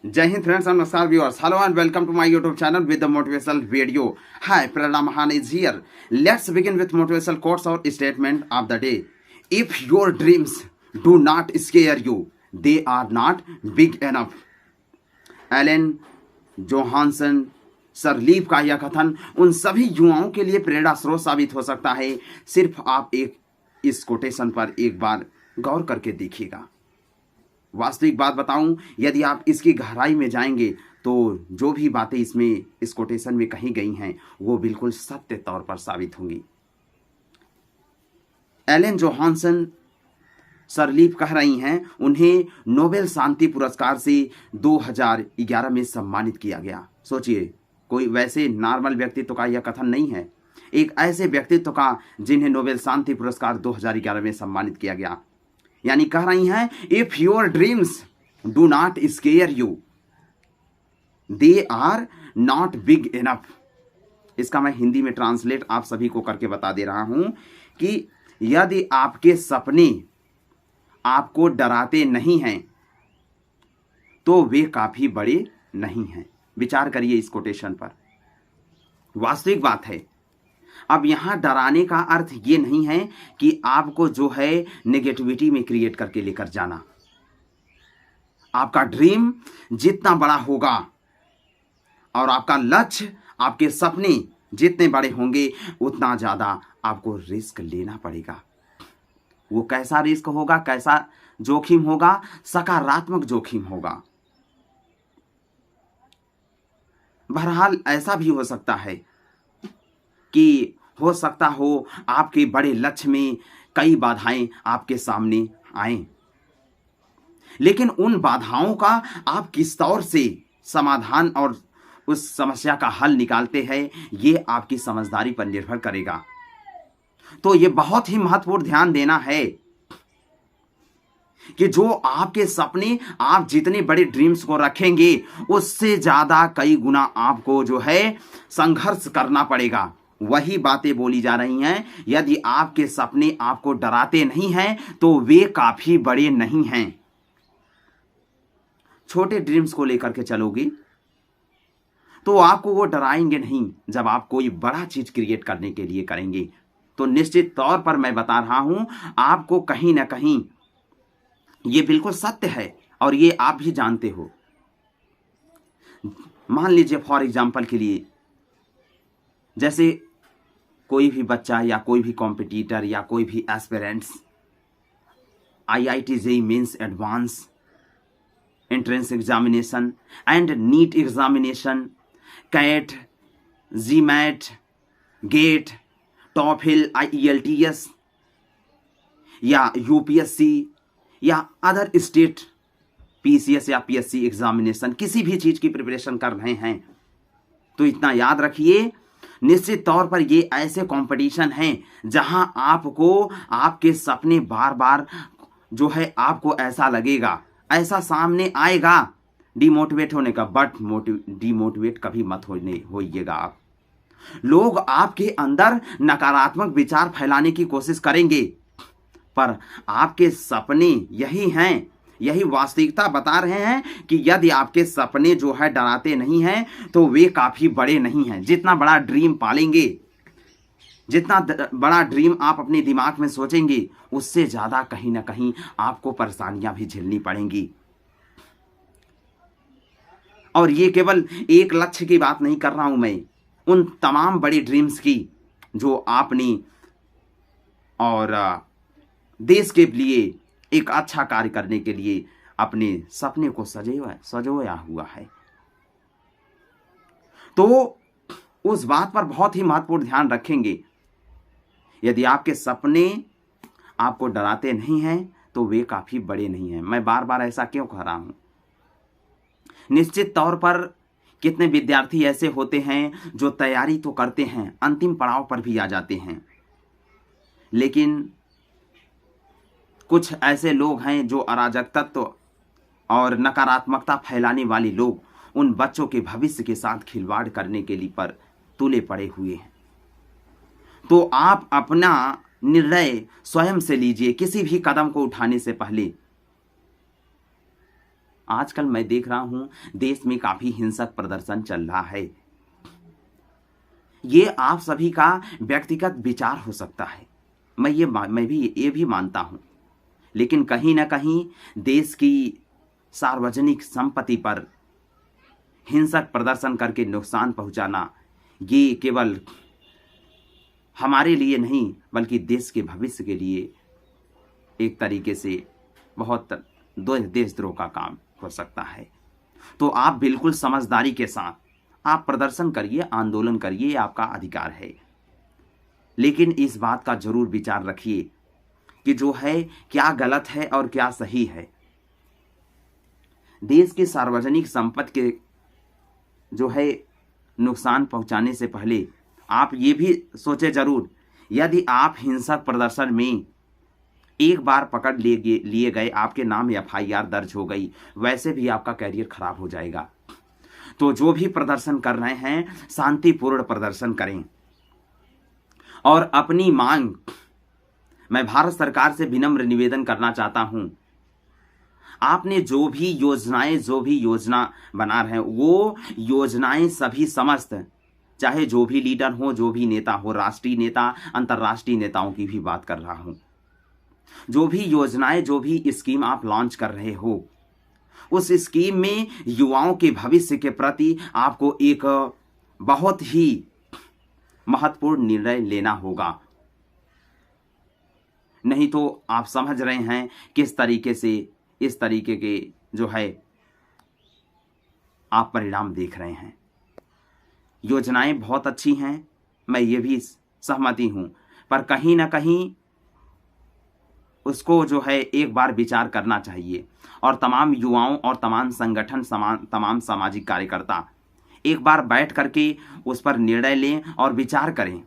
जय Hind friends and नमस्कार viewers. Hello and welcome to my YouTube channel with the motivational video. Hi, Pranam Mahan is here. Let's begin with motivational quotes or statement of the day. If your dreams do not scare you, they are not big enough. Ellen Johnson Sirleaf का यह कथन उन सभी युवाओं के लिए प्रेरणा स्रोत साबित हो सकता है। सिर्फ आप इस कोटेशन पर एक बार गौर करके देखिएगा। वास्तविक बात बताऊं, यदि आप इसकी गहराई में जाएंगे तो जो भी बातें इसमें इस कोटेशन में कही गई हैं वो बिल्कुल सत्य तौर पर साबित होंगी। एलन जोहानसन सरलीफ कह रही हैं, उन्हें नोबेल शांति पुरस्कार से 2011 में सम्मानित किया गया। सोचिए, कोई वैसे नॉर्मल व्यक्तित्व का यह कथन नहीं है, एक ऐसे व्यक्तित्व का जिन्हें नोबेल शांति पुरस्कार 2011 में सम्मानित किया गया। यानी कह रही हैं, if your dreams do not scare you, they are not big enough. इसका मैं हिंदी में ट्रांसलेट आप सभी को करके बता दे रहा हूं कि यदि आपके सपने आपको डराते नहीं हैं तो वे काफी बड़े नहीं हैं। विचार करिए इस कोटेशन पर। वास्तविक बात है। अब यहां डराने का अर्थ ये नहीं है कि आपको जो है नेगेटिविटी में क्रिएट करके लेकर जाना। आपका ड्रीम जितना बड़ा होगा और आपका लक्ष्य, आपके सपने जितने बड़े होंगे उतना ज्यादा आपको रिस्क लेना पड़ेगा। वो कैसा रिस्क होगा, कैसा जोखिम होगा? सकारात्मक जोखिम होगा। बहरहाल ऐसा भी हो सकता है कि हो सकता हो आपके बड़े लक्ष्य में कई बाधाएं आपके सामने आएं, लेकिन उन बाधाओं का आप किस तौर से समाधान और उस समस्या का हल निकालते हैं, ये आपकी समझदारी पर निर्भर करेगा। तो ये बहुत ही महत्वपूर्ण ध्यान देना है कि जो आपके सपने, आप जितने बड़े ड्रीम्स को रखेंगे उससे ज्यादा कई गुना आपको जो है संघर्ष करना पड़ेगा। वही बातें बोली जा रही हैं, यदि आपके सपने आपको डराते नहीं हैं तो वे काफी बड़े नहीं हैं। छोटे ड्रीम्स को लेकर के चलोगे तो आपको वो डराएंगे नहीं। जब आप कोई बड़ा चीज क्रिएट करने के लिए करेंगे तो निश्चित तौर पर मैं बता रहा हूं, आपको कहीं ना कहीं ये बिल्कुल सत्य है और ये आप भी जानते हो। मान लीजिए फॉर एग्जांपल के लिए, जैसे कोई भी बच्चा या कोई भी कॉम्पिटिटर या कोई भी aspirants IIT JEE mains advance entrance examination and NEET examination, CAT, GMAT, GATE, TOEFL, IELTS या UPSC या अदर स्टेट PCS या PSC एग्जामिनेशन, किसी भी चीज की प्रिपरेशन कर रहे हैं तो इतना याद रखिए, निश्चित तौर पर ये ऐसे कंपटीशन हैं जहां आपको आपके सपने बार बार जो है आपको ऐसा लगेगा, ऐसा सामने आएगा डिमोटिवेट होने का, बट डिमोटिवेट कभी मत होइएगा आप। लोग आपके अंदर नकारात्मक विचार फैलाने की कोशिश करेंगे, पर आपके सपने यही हैं, यही वास्तविकता बता रहे हैं कि यदि आपके सपने जो है डराते नहीं हैं तो वे काफी बड़े नहीं हैं। जितना बड़ा ड्रीम पालेंगे, जितना बड़ा ड्रीम आप अपने दिमाग में सोचेंगे, उससे ज्यादा कहीं ना कहीं आपको परेशानियां भी झेलनी पड़ेंगी। और ये केवल एक लक्ष्य की बात नहीं कर रहा हूं मैं, उन तमाम बड़े ड्रीम्स की जो आपने और देश के लिए एक अच्छा कार्य करने के लिए अपने सपने को सजोया हुआ है। तो उस बात पर बहुत ही महत्वपूर्ण ध्यान रखेंगे। यदि आपके सपने आपको डराते नहीं हैं तो वे काफी बड़े नहीं हैं। मैं बार बार ऐसा क्यों कह रहा हूं? निश्चित तौर पर कितने विद्यार्थी ऐसे होते हैं जो तैयारी तो करते हैं, अंतिम पड़ाव पर भी आ जाते हैं, लेकिन कुछ ऐसे लोग हैं जो अराजक तत्व और नकारात्मकता फैलाने वाले लोग उन बच्चों के भविष्य के साथ खिलवाड़ करने के लिए पर तुले पड़े हुए हैं। तो आप अपना निर्णय स्वयं से लीजिए। किसी भी कदम को उठाने से पहले आजकल मैं देख रहा हूं देश में काफी हिंसक प्रदर्शन चल रहा है। ये आप सभी का व्यक्तिगत विचार हो सकता है, मैं भी ये भी मानता हूं, लेकिन कहीं ना कहीं देश की सार्वजनिक संपत्ति पर हिंसक प्रदर्शन करके नुकसान पहुंचाना ये केवल हमारे लिए नहीं बल्कि देश के भविष्य के लिए एक तरीके से बहुत देशद्रोह का काम हो सकता है। तो आप बिल्कुल समझदारी के साथ आप प्रदर्शन करिए, आंदोलन करिए, ये आपका अधिकार है, लेकिन इस बात का जरूर विचार रखिए कि जो है क्या गलत है और क्या सही है। देश की सार्वजनिक संपत्ति के जो है नुकसान पहुंचाने से पहले आप ये भी सोचे जरूर, यदि आप हिंसक प्रदर्शन में एक बार पकड़ लिए गए, आपके नाम एफआईआर दर्ज हो गई, वैसे भी आपका कैरियर खराब हो जाएगा। तो जो भी प्रदर्शन कर रहे हैं शांतिपूर्ण प्रदर्शन करें और अपनी मांग, मैं भारत सरकार से विनम्र निवेदन करना चाहता हूं, आपने जो भी योजना बना रहे हैं वो योजनाएं सभी समस्त, चाहे जो भी लीडर हो, जो भी नेता हो, राष्ट्रीय नेता, अंतर्राष्ट्रीय नेताओं की भी बात कर रहा हूं, जो भी योजनाएं, जो भी स्कीम आप लॉन्च कर रहे हो, उस स्कीम में युवाओं के भविष्य के प्रति आपको एक बहुत ही महत्वपूर्ण निर्णय लेना होगा। नहीं तो आप समझ रहे हैं किस तरीके से इस तरीके के जो है आप परिणाम देख रहे हैं। योजनाएं बहुत अच्छी हैं, मैं ये भी सहमति हूं, पर कहीं ना कहीं उसको जो है एक बार विचार करना चाहिए और तमाम युवाओं और तमाम संगठन, तमाम सामाजिक कार्यकर्ता एक बार बैठ करके उस पर निर्णय लें और विचार करें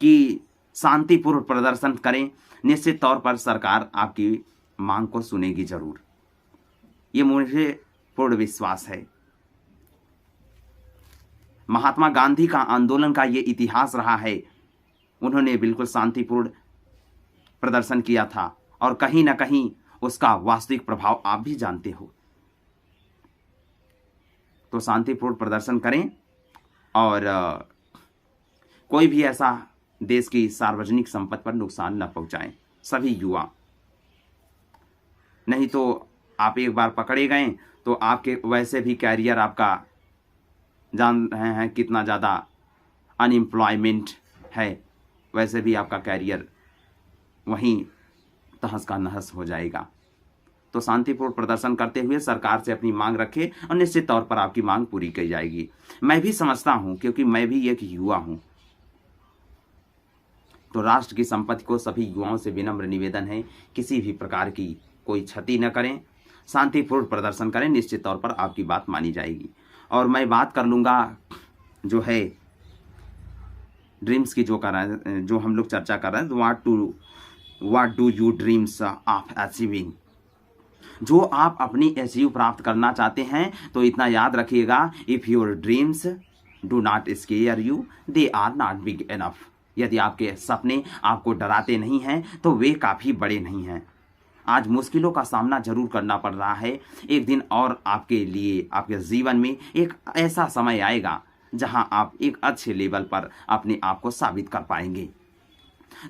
कि शांतिपूर्ण प्रदर्शन करें। निश्चित तौर पर सरकार आपकी मांग को सुनेगी जरूर, ये मुझे पूर्ण विश्वास है। महात्मा गांधी का आंदोलन का ये इतिहास रहा है, उन्होंने बिल्कुल शांतिपूर्ण प्रदर्शन किया था और कहीं ना कहीं उसका वास्तविक प्रभाव आप भी जानते हो। तो शांतिपूर्ण प्रदर्शन करें और कोई भी ऐसा देश की सार्वजनिक संपत्ति पर नुकसान न पहुंचाएं, सभी युवा। नहीं तो आप एक बार पकड़े गए तो आपके वैसे भी कैरियर, आपका जान रहे हैं कितना ज़्यादा अनएम्प्लॉयमेंट है, वैसे भी आपका कैरियर वहीं तहस का नहस हो जाएगा। तो शांतिपूर्ण प्रदर्शन करते हुए सरकार से अपनी मांग रखें और निश्चित तौर पर आपकी मांग पूरी की जाएगी। मैं भी समझता हूं क्योंकि मैं भी एक युवा हूं। तो राष्ट्र की संपत्ति को सभी युवाओं से विनम्र निवेदन है, किसी भी प्रकार की कोई क्षति न करें, शांतिपूर्ण प्रदर्शन करें, निश्चित तौर पर आपकी बात मानी जाएगी। और मैं बात कर लूँगा जो है ड्रीम्स की, जो कर रहे हैं, जो हम लोग चर्चा कर रहे हैं, what do you dreams of achieving. जो आप अपनी अचीव प्राप्त करना चाहते हैं तो इतना याद रखिएगा, if your dreams do not scare you they are not big enough. यदि आपके सपने आपको डराते नहीं हैं तो वे काफ़ी बड़े नहीं हैं। आज मुश्किलों का सामना जरूर करना पड़ रहा है, एक दिन और आपके लिए, आपके जीवन में एक ऐसा समय आएगा जहां आप एक अच्छे लेवल पर अपने आप को साबित कर पाएंगे।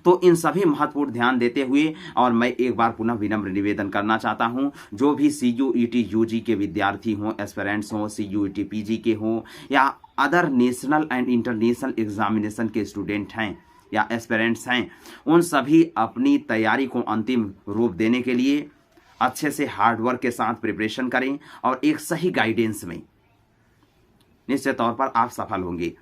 तो इन सभी महत्वपूर्ण ध्यान देते हुए, और मैं एक बार पुनः विनम्र निवेदन करना चाहता हूं, जो भी CUET UG के विद्यार्थी हों, एस्पिरेंट्स हों, CUET PG के हों या other national and international examination के स्टूडेंट हैं या एस्पिरेंट्स हैं, उन सभी अपनी तैयारी को अंतिम रूप देने के लिए अच्छे से हार्डवर्क के साथ प्रिपरेशन करें और एक सही गाइडेंस में निश्चित तौर पर आप सफल होंगे।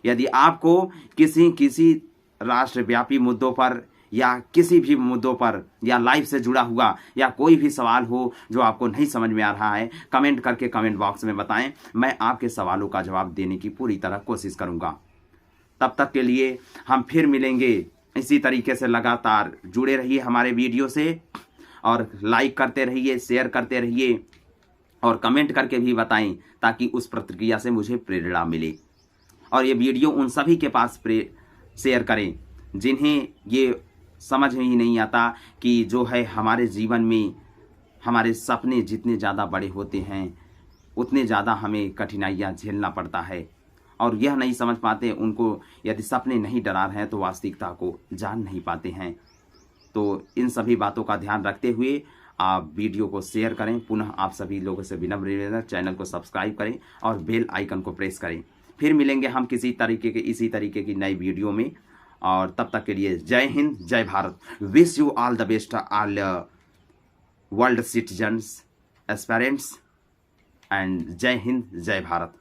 यदि आपको किसी राष्ट्रव्यापी मुद्दों पर या किसी भी मुद्दों पर या लाइफ से जुड़ा हुआ या कोई भी सवाल हो जो आपको नहीं समझ में आ रहा है, कमेंट करके कमेंट बॉक्स में बताएं, मैं आपके सवालों का जवाब देने की पूरी तरह कोशिश करूंगा। तब तक के लिए हम फिर मिलेंगे। इसी तरीके से लगातार जुड़े रहिए हमारे वीडियो से और लाइक करते रहिए, शेयर करते रहिए और कमेंट करके भी बताएं ताकि उस प्रतिक्रिया से मुझे प्रेरणा मिले। और ये वीडियो उन सभी के पास शेयर करें जिन्हें ये समझ में ही नहीं आता कि जो है हमारे जीवन में हमारे सपने जितने ज़्यादा बड़े होते हैं उतने ज़्यादा हमें कठिनाइयाँ झेलना पड़ता है, और यह नहीं समझ पाते उनको, यदि सपने नहीं डरा रहे हैं तो वास्तविकता को जान नहीं पाते हैं। तो इन सभी बातों का ध्यान रखते हुए आप वीडियो को शेयर करें। पुनः आप सभी लोगों से विनम्र निवेदन, चैनल को सब्सक्राइब करें और बेल आइकन को प्रेस करें। फिर मिलेंगे हम इसी तरीके की नई वीडियो में, और तब तक के लिए जय हिंद, जय Bharat. Wish you all the best all world citizens, aspirants, and जय हिंद, जय भारत।